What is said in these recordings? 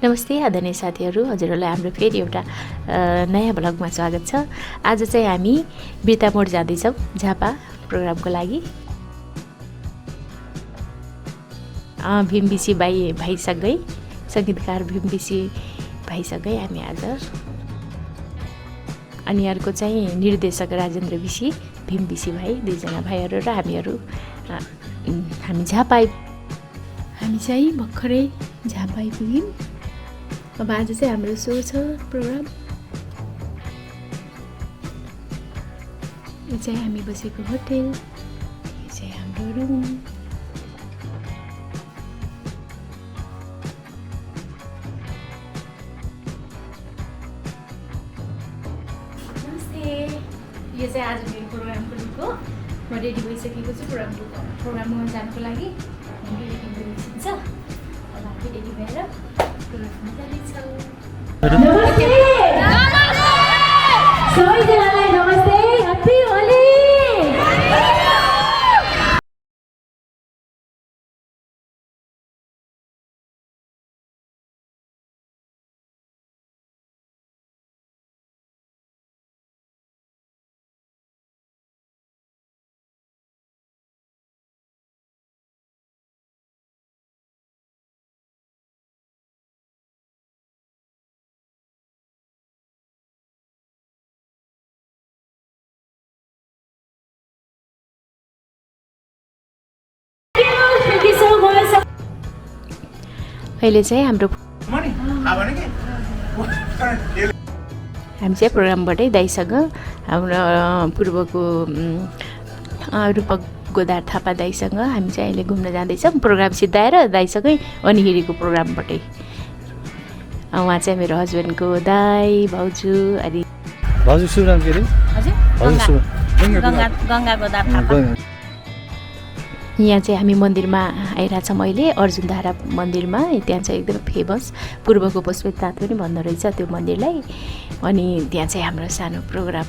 नमस्ते आदरणीय साथीहरू, हजुरहरूलाई हाम्रो फेरि एउटा नयाँ भ्लगमा स्वागत छ। आज चाहिँ हामी बिर्तामोड जाँदैछौँ झापा प्रोग्रामको लागि। भीम भाइसँगै सङ्गीतकार भीम भाइसँगै हामी आज, अनि अर्को चाहिँ निर्देशक राजेन्द्र विसी, भीम भाइ, दुईजना भाइहरू र हामी झापा हामी चाहिँ भर्खरै झापा आइपुग्यौँ। अब आज चाहिँ हाम्रो सो छ प्रोग्राम। यो चाहिँ हामी बसेको होटेल, यो चाहिँ हाम्रो रुम। नमस्ते, यो चाहिँ आज मेरो प्रोग्रामको लुक हो। म रेडी भइसकेको छु प्रोग्राममा जानको लागि। छ अब हामी रेडी भएर प्रोग्राममा जाँदैछौँ। सबैजनालाई नमस्ते, ह्याप्पी होली। अहिले चाहिँ हाम्रो हामी चाहिँ प्रोग्रामबाटै दाइसँग हाम्रो पूर्वको रूपक गोदार थापा दाइसँग हामी चाहिँ अहिले घुम्न जाँदैछौँ। प्रोग्राम सिद्धाएर दाइसँगै अनि हिँडेको प्रोग्रामबाटै। उहाँ चाहिँ मेरो हस्बेन्डको दाई भाउजू। अनि भाउजू सुनाम के अरे? गङ्गा गोदार थापा। यहाँ चाहिँ हामी मन्दिरमा आइरहेछौँ अहिले, अर्जुनधारा मन्दिरमा। त्यहाँ चाहिँ एकदम फेमस पूर्वको पशुपतिनाथ पनि भन्दो रहेछ त्यो मन्दिरलाई। अनि त्यहाँ चाहिँ हाम्रो सानो प्रोग्राम।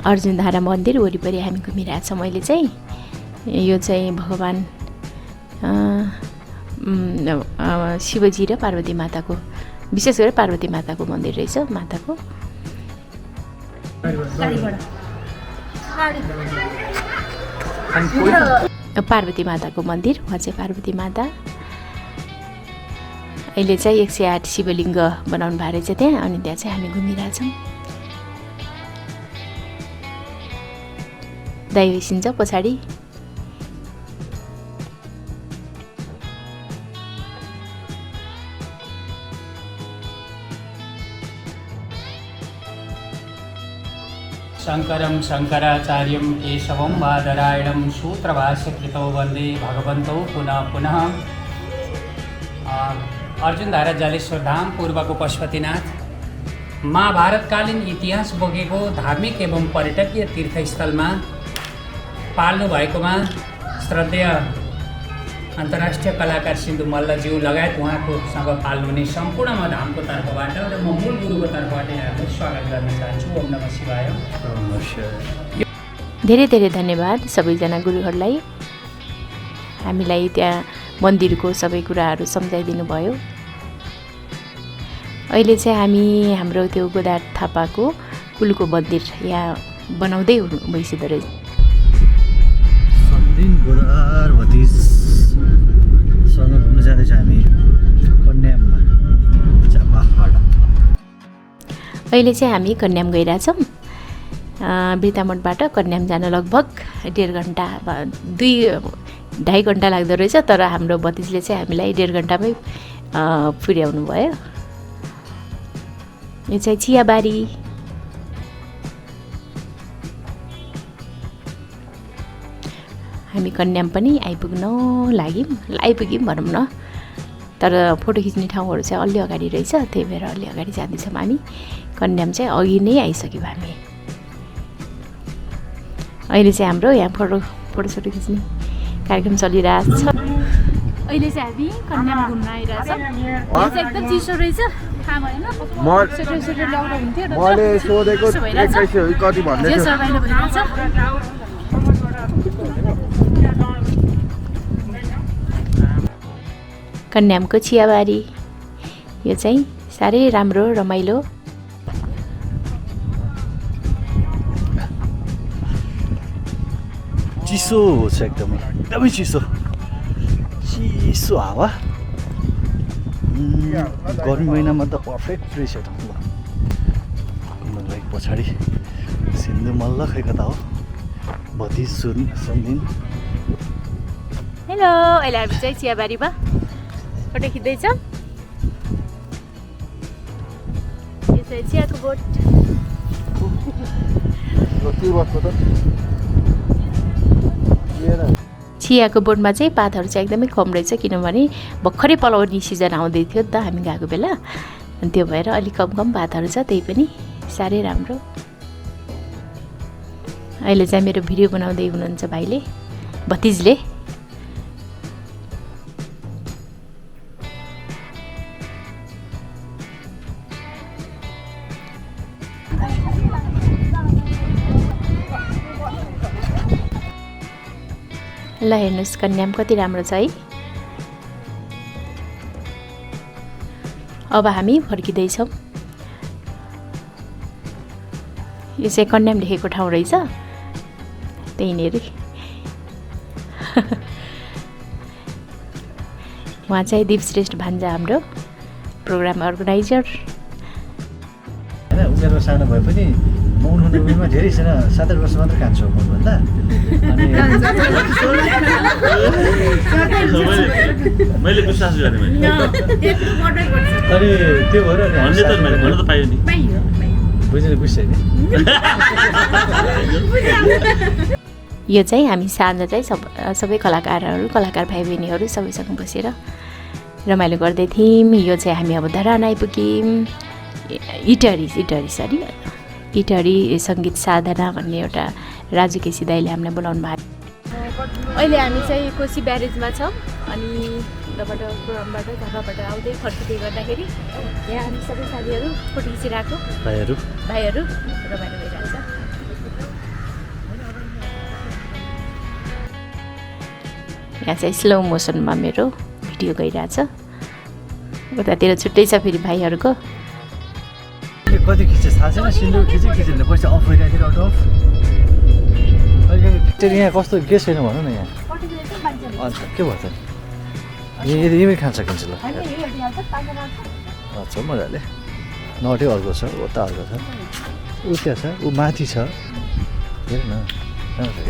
अर्जुनधारा मन्दिर वरिपरि हामी घुमिरहेछौँ अहिले चाहिँ। यो चाहिँ भगवान् शिवजी र पार्वती माताको, विशेष गरी पार्वती माताको मन्दिर रहेछ। माताको पार्वती माताको मन्दिर, उहाँ चाहिँ पार्वती माता। अहिले चाहिँ 108 शिवलिङ्ग बनाउनु भएको रहेछ त्यहाँ, अनि त्यहाँ चाहिँ हामी घुमिरहेछौँ। दाइ होइसिन्छ पछाडि। शङ्करं शङ्कराचार्यं केशवं बादरायणं सूत्रभाष्यकृतौ वन्दे भगवन्तौ पुनः पुनः। अर्जुनधारा जलेश्वर धाम पूर्वको पशुपतिनाथ महाभारतकालीन इतिहास बोकेको धार्मिक एवं पर्यटकीय तीर्थस्थलमा पाल्नु भएकोमा श्रद्धेय अन्तर्राष्ट्रिय कलाकार सिन्धु मल्लज्यू लगायत उहाँकोसँग पाल्नुहुने सम्पूर्ण धामको तर्फबाट र म मूल गुरुको तर्फबाट यहाँलाई स्वागत गर्न चाहन्छु। ओम नमः शिवाय। धेरै धेरै धन्यवाद सबैजना गुरुहरूलाई, हामीलाई त्यहाँ मन्दिरको सबै कुराहरू सम्झाइदिनु भयो। अहिले चाहिँ हामी हाम्रो त्यो गोदार थापाको कुलको मन्दिर यहाँ बनाउँदै भइसक्दो रहेछ। घुम्न जाँदैछ हामी कन्याममा, झापाबाट। अहिले चाहिँ हामी कन्याम गइरहेछौँ। बिर्तामोडबाट कन्याम जान लगभग 1.5 घन्टा 2.5 घन्टा लाग्दो रहेछ, तर हाम्रो भतिजले चाहिँ हामीलाई 1.5 घन्टामै पुर्याउनु भयो। यो चाहिँ चियाबारी। हामी कन्याम पनि आइपुग्यौँ भनौँ न, तर फोटो खिच्ने ठाउँहरू चाहिँ अलि अगाडि रहेछ, त्यही भएर अलि अगाडि जाँदैछौँ हामी। कन्याम चाहिँ अघि नै आइसक्यौँ हामी। अहिले चाहिँ हाम्रो यहाँ फोटोसोटो खिच्ने कार्यक्रम चलिरहेको छ। अहिले चाहिँ हामी कन्याम घुम्न आइरहेछौँ। यो चाहिँ एकदम चिसो रहेछ। मैले सोधेको 21 कति भन्दै थियो कन्यामको चियाबारी यो चाहिँ साह्रै राम्रो रमाइलो चिसो छ एकदमै चिसो हावा गर्मी महिनामा त पर्फेक्ट रहेछ त लाइक पछाडि सिन्धु मल्ल खै कता हो भति सुन्दिन हेलो अहिले हामी चाहिँ चियाबारीमा फोटो खिच्दैछ यो चाहिँ चियाको बोट चियाको बोटमा चाहिँ पातहरू चाहिँ एकदमै कम रहेछ किनभने भर्खरै पलाउने सिजन आउँदै थियो नि त हामी गएको बेला अनि त्यो भएर अलिक कम पातहरू छ त्यही पनि साह्रै राम्रो अहिले चाहिँ मेरो भिडियो बनाउँदै हुनुहुन्छ भाइले भतिजले ल हेर्नुहोस् कन्याम कति राम्रो छ है अब हामी फर्किँदैछौँ यो चाहिँ कन्याम लेखेको ठाउँ रहेछ त्यहीँनिर उहाँ चाहिँ दिप श्रेष्ठ भान्जा हाम्रो प्रोग्राम अर्गनाइजर होइन उमेरमा सानो भए पनि म उनीहरू उमेरमा धेरै छैन 7-8 वर्ष मात्र कान्छु भन्दा अनि मैले विश्वास गरेँ अनि त्यो भएर बुझ्ने बुझ्छ नि यो चाहिँ हामी साँझ चाहिँ सबै कलाकार भाइ बहिनीहरू सबैसँग बसेर रमाइलो गर्दै थियौँ यो चाहिँ हामी अब धरान आइपुग्यौँ इटहरी सङ्गीत साधना भन्ने एउटा राजु केसी दाइले हामीलाई बोलाउनु भएको अहिले हामी चाहिँ कोशी ब्यारेजमा छौँ अनि उताबाट प्रोग्रामबाट झापाबाट आउँदै फर्किँदै गर्दाखेरि यहाँ हामी सबै साथीहरू फोटो खिचिरहेको भाइहरू रमाइलो भइरहेछ यहाँ चाहिँ स्लो मोसनमा मेरो भिडियो गइरहेछ उतातिर छुट्टै छ फेरि भाइहरूको कति खिच्छ थाहा छैन सिन्दुर खिच्दैन पैसा अफ भइरहेको थियो आउट अफ यहाँ कस्तो के छैन भनौँ न यहाँ अन्त के भयो त यहीँ खान सकिन्छ ल अच्छा मजाले नट्यो अर्को छ उता अर्को छ ऊ त्यहाँ छ ऊ माथि छ हेर न राम्रो छ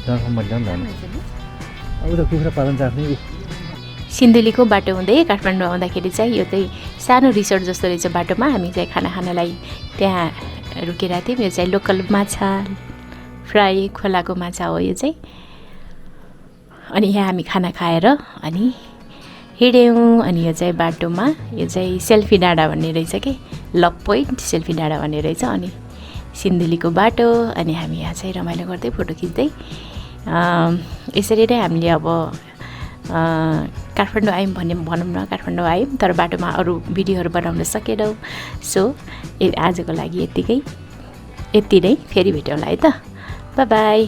क्या मैले उता कुखुरा पालन चाहिँ आफ्नै सिन्धुलीको बाटो हुँदै काठमाडौँ आउँदाखेरि चाहिँ यो चाहिँ सानो रिसोर्ट जस्तो रहेछ बाटोमा हामी चाहिँ खाना खानलाई त्यहाँ रुकेका थियौँ यो चाहिँ लोकल माछा फ्राई खोलाको माछा हो यो चाहिँ अनि यहाँ हामी खाना खाएर अनि हिँड्यौँ अनि यो चाहिँ बाटोमा यो चाहिँ सेल्फी डाँडा भन्ने रहेछ कि लभ पोइन्ट सेल्फी डाँडा भन्ने रहेछ अनि सिन्धुलीको बाटो अनि हामी यहाँ चाहिँ रमाइलो गर्दै फोटो खिच्दै यसरी नै हामीले अब काठमाडौँ आयौँ भनौँ न काठमाडौँ आयौँ तर बाटोमा अरू भिडियोहरू बनाउन सकेनौँ सो आजको लागि यति नै फेरि भेटौँला है त बाई